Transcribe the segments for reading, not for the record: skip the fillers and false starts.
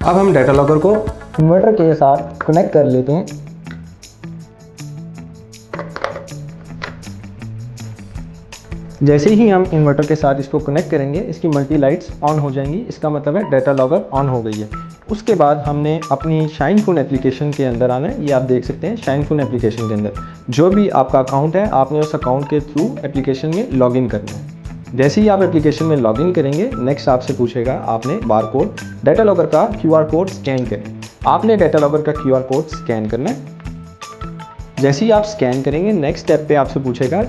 अब हम data logger को इन्वर्टर के साथ कनेक्ट कर लेते हैं। जैसे ही हम इन्वर्टर के साथ इसको कनेक्ट करेंगे इसकी मल्टी लाइट्स ऑन हो जाएंगी, इसका मतलब है डाटा लॉगर ऑन हो गई है। उसके बाद हमने अपनी शाइन फोन एप्लीकेशन के अंदर आना है। ये आप देख सकते हैं शाइन फोन एप्लीकेशन के अंदर जो भी आपका अकाउंट है आपने उस अकाउंट के थ्रू एप्लीकेशन में लॉगिन करना है। जैसे ही आप एप्लीकेशन में लॉगिन करेंगे नेक्स्ट आपसे पूछेगा आपने बारकोड डाटा लॉगर का क्यूआर कोड स्कैन करें। आपने डाटा लॉगर का क्यूआर कोड स्कैन करना है। जैसे ही आप स्कैन करेंगे नेक्स्ट स्टेप पे आपसे पूछेगा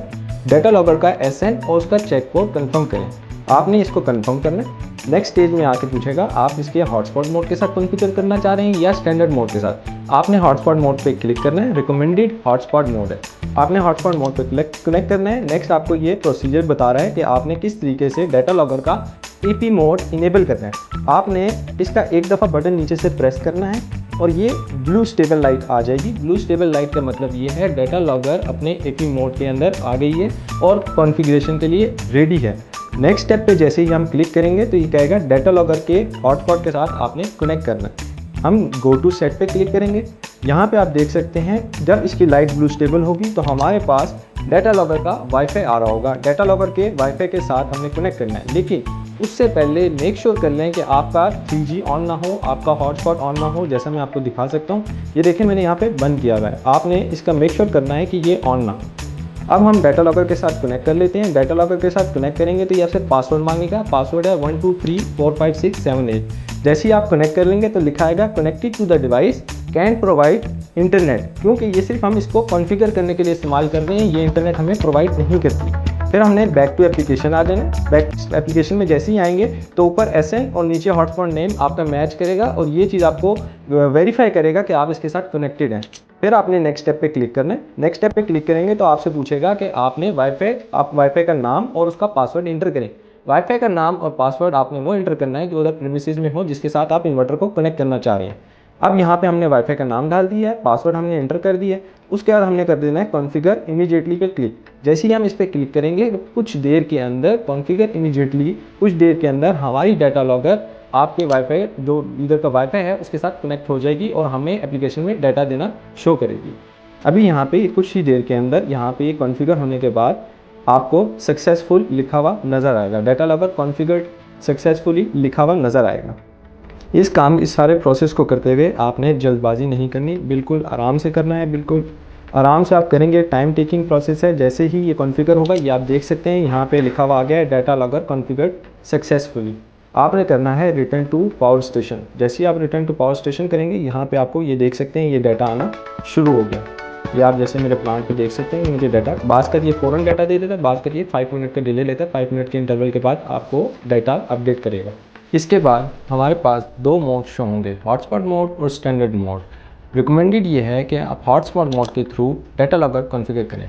डाटा लॉगर का एसएन और उसका चेक कोड कंफर्म करें। आपने इसको कंफर्म करना है। नेक्स्ट स्टेज में आके पूछेगा आप इसके हॉटस्पॉट मोड के साथ कॉन्फ़िगर करना चाह रहे हैं या स्टैंडर्ड मोड के साथ। आपने हॉटस्पॉट मोड पे क्लिक करना है, रिकमेंडेड हॉटस्पॉट मोड है, आपने हॉटस्पॉट मोड पे कनेक्ट करना है। नेक्स्ट आपको ये प्रोसीजर बता रहा है कि आपने किस तरीके से डाटा लॉगर का ईपी मोड इनेबल करना है। आपने इसका एक दफ़ा बटन नीचे से प्रेस करना है और ये ब्लू स्टेबल लाइट आ जाएगी। ब्लू स्टेबल लाइट का मतलब ये है डाटा लॉगर अपने एपी मोड के अंदर आ गई है और कॉन्फ़िगरेशन के लिए रेडी है। नेक्स्ट स्टेप पे जैसे ही हम क्लिक करेंगे तो ये कहेगा डाटा लॉगर के हॉटस्पॉट के साथ आपने कनेक्ट करना है। हम गो टू सेट पे क्लिक करेंगे। यहाँ पे आप देख सकते हैं जब इसकी लाइट ब्लू स्टेबल होगी तो हमारे पास डाटा लॉगर का वाईफाई आ रहा होगा। डाटा लॉगर के वाईफाई के साथ हमने कनेक्ट करना है, लेकिन उससे पहले मेक श्योर कर लें कि आपका 3G ऑन ना हो, आपका हॉटस्पॉट ऑन ना हो। जैसा मैं आपको दिखा सकता हूँ, ये देखिए मैंने यहाँ पे बंद किया हुआ है। आपने इसका मेक श्योर करना है कि ये ऑन ना हो। अब हम डाटा लॉगर के साथ कनेक्ट कर लेते हैं। डाटा लॉगर के साथ कनेक्ट करेंगे तो ये आपसे पासवर्ड मांगेगा। पासवर्ड है 1 2 3 4 5 6 7 8। जैसे ही आप कनेक्ट कर लेंगे तो लिखा आएगा connected to the device can provide internet, क्योंकि ये सिर्फ हम इसको कॉन्फ़िगर करने के लिए इस्तेमाल कर रहे हैं, ये इंटरनेट हमें प्रोवाइड नहीं करती। फिर हमने बैक टू एप्लीकेशन आ जाना। बैक एप्लीकेशन में जैसे ही आएंगे तो ऊपर एसएन और नीचे हॉटस्पॉट नेम आपका मैच करेगा और ये चीज़ आपको वेरीफाई करेगा कि आप इसके साथ कनेक्टेड हैं। फिर आपने नेक्स्ट स्टेप पे क्लिक करना है। नेक्स्ट स्टेप पे क्लिक करेंगे तो आपसे पूछेगा कि आपने वाईफाई का नाम और उसका पासवर्ड इंटर करें। वाईफाई का नाम और पासवर्ड आपने वो इंटर करना है जो उधर प्रीमिसेस में हो जिसके साथ आप इन्वर्टर को कनेक्ट करना चाह रहे हैं। अब यहाँ पे हमने वाईफाई का नाम डाल दिया है, पासवर्ड हमने एंटर कर दिया है। उसके बाद हमने कर देना है कॉन्फ़िगर इमीडिएटली पे क्लिक। जैसे ही हम इस पर क्लिक करेंगे कुछ देर के अंदर कॉन्फ़िगर इमीडिएटली, कुछ देर के अंदर हमारी डाटा लॉगर आपके वाईफाई जो इधर का वाईफाई है उसके साथ कनेक्ट हो जाएगी और हमें एप्लीकेशन में डाटा देना शो करेगी। अभी यहाँ पे कुछ ही देर के अंदर यहाँ पे कॉन्फ़िगर होने के बाद आपको सक्सेसफुल लिखा हुआ नज़र आएगा। डाटा लॉगर कॉन्फ़िगर्ड सक्सेसफुली लिखा हुआ नज़र आएगा। इस सारे प्रोसेस को करते हुए आपने जल्दबाजी नहीं करनी, बिल्कुल आराम से करना है। बिल्कुल आराम से आप करेंगे, टाइम टेकिंग प्रोसेस है। जैसे ही ये कॉन्फ़िगर होगा ये आप देख सकते हैं यहाँ पे लिखा हुआ आ गया है डाटा लॉगर कॉन्फ़िगर्ड सक्सेसफुली। आपने करना है रिटर्न टू पावर स्टेशन। जैसे ही आप रिटर्न टू पावर स्टेशन करेंगे यहाँ पे आपको ये देख सकते हैं ये डाटा आना शुरू हो गया। ये आप जैसे मेरे प्लांट पे देख सकते हैं मुझे डाटा बात कर ये फ़ौरन डाटा दे देता है, बात करिए 5 मिनट का डिले लेता है। 5 मिनट के इंटरवल के बाद आपको डाटा अपडेट करेगा। इसके बाद हमारे पास 2 मोड शो होंगे, हॉटस्पॉट मोड और स्टैंडर्ड मोड। रिकमेंडेड ये है कि आप हॉटस्पॉट मोड के थ्रू डाटा लॉगर कॉन्फ़िगर करें।